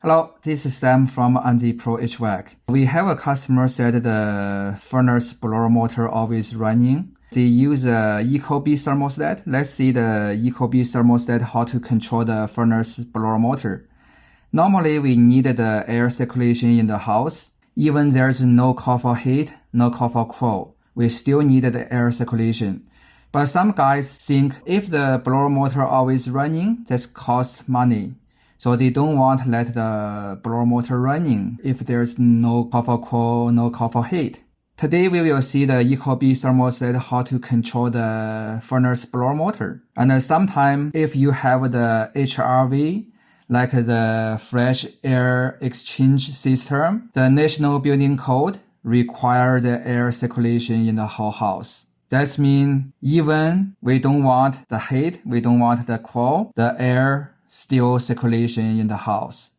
Hello, this is Sam from NZ Pro HVAC. We have a customer said the furnace blower motor always running. They use a Ecobee thermostat. Let's see the Ecobee thermostat how to control the furnace blower motor. Normally, we need the air circulation in the house. Even there's no call for heat, no call for cool, we still need the air circulation. But some guys think if the blower motor always running, that costs money. So they don't want to let the blower motor running if there's no call for cool, no call for heat. Today we will see the Ecobee thermostat how to control the furnace blower motor. And sometimes if you have the HRV, like the fresh air exchange system, the national building code requires the air circulation in the whole house. That means even we don't want the heat, we don't want the cool, the air still circulation in the house.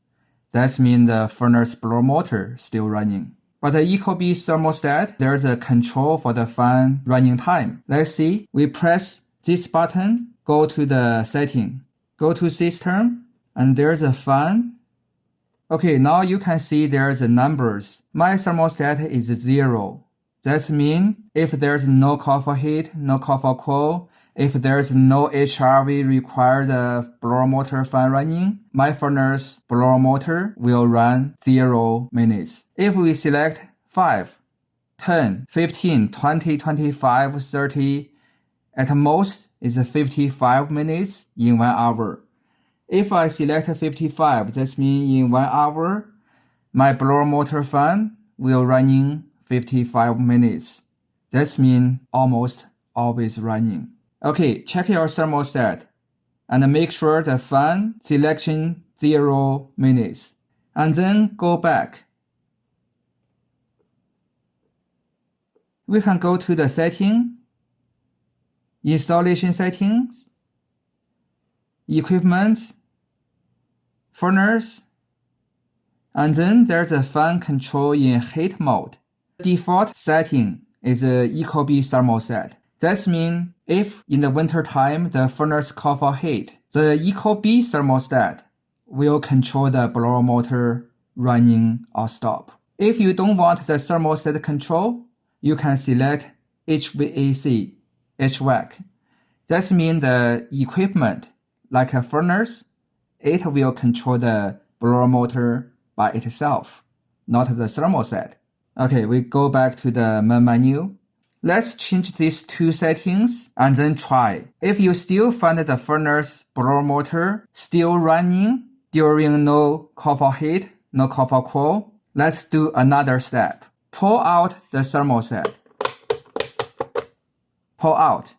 That means the furnace blower motor still running. But the Ecobee thermostat, there's a control for the fan running time. Let's see. We press this button, go to the setting, go to system, and there's a fan. Okay, now you can see there's the numbers. My thermostat is 0. That means if there's no call for heat, no call for cool, if there's no HRV required the blower motor fan running, my furnace blower motor will run 0 minutes. If we select 5, 10, 15, 20, 25, 30, at most is 55 minutes in 1 hour. If I select 55, that means in 1 hour, my blower motor fan will running 55 minutes. That means almost always running. Okay, check your thermostat and make sure the fan selection 0 minutes. And then go back. We can go to the setting, installation settings, equipment, furnace, and then there's a fan control in heat mode. The default setting is a Ecobee thermostat. That means if in the winter time the furnace call for heat, the Ecobee thermostat will control the blower motor running or stop. If you don't want the thermostat control, you can select HVAC, HVAC. That means the equipment, like a furnace, it will control the blower motor by itself, not the thermostat. Okay, we go back to the main menu. Let's change these two settings and then try. If you still find the furnace blower motor still running during no call for heat, no call for cool, let's do another step. Pull out the thermostat. Pull out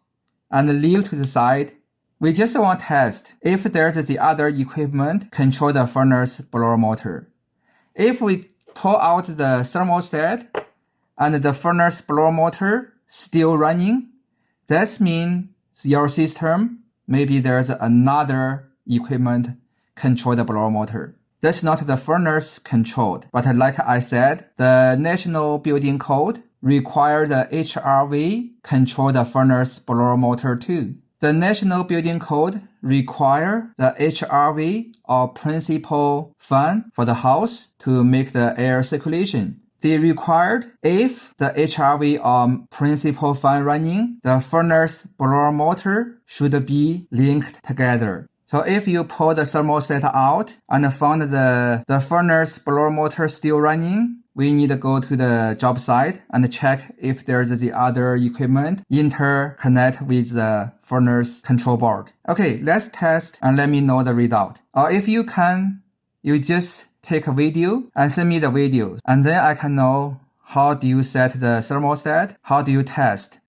and leave to the side. We just want to test if there's the other equipment control the furnace blower motor. If we pull out the thermostat and the furnace blower motor still running, that means your system, maybe there's another equipment control the blower motor. That's not the furnace controlled, but like I said, the National Building Code requires the HRV control the furnace blower motor too. The National Building Code require the HRV or principal fan for the house to make the air circulation. They required if the HRV or principal fan running, the furnace blower motor should be linked together. So if you pull the thermostat out and found the furnace blower motor still running, we need to go to the job site and check if there's the other equipment interconnect with the furnace control board. Okay, let's test and let me know the result. Or if you can, you just take a video and send me the video, and then I can know how do you set the thermostat, how do you test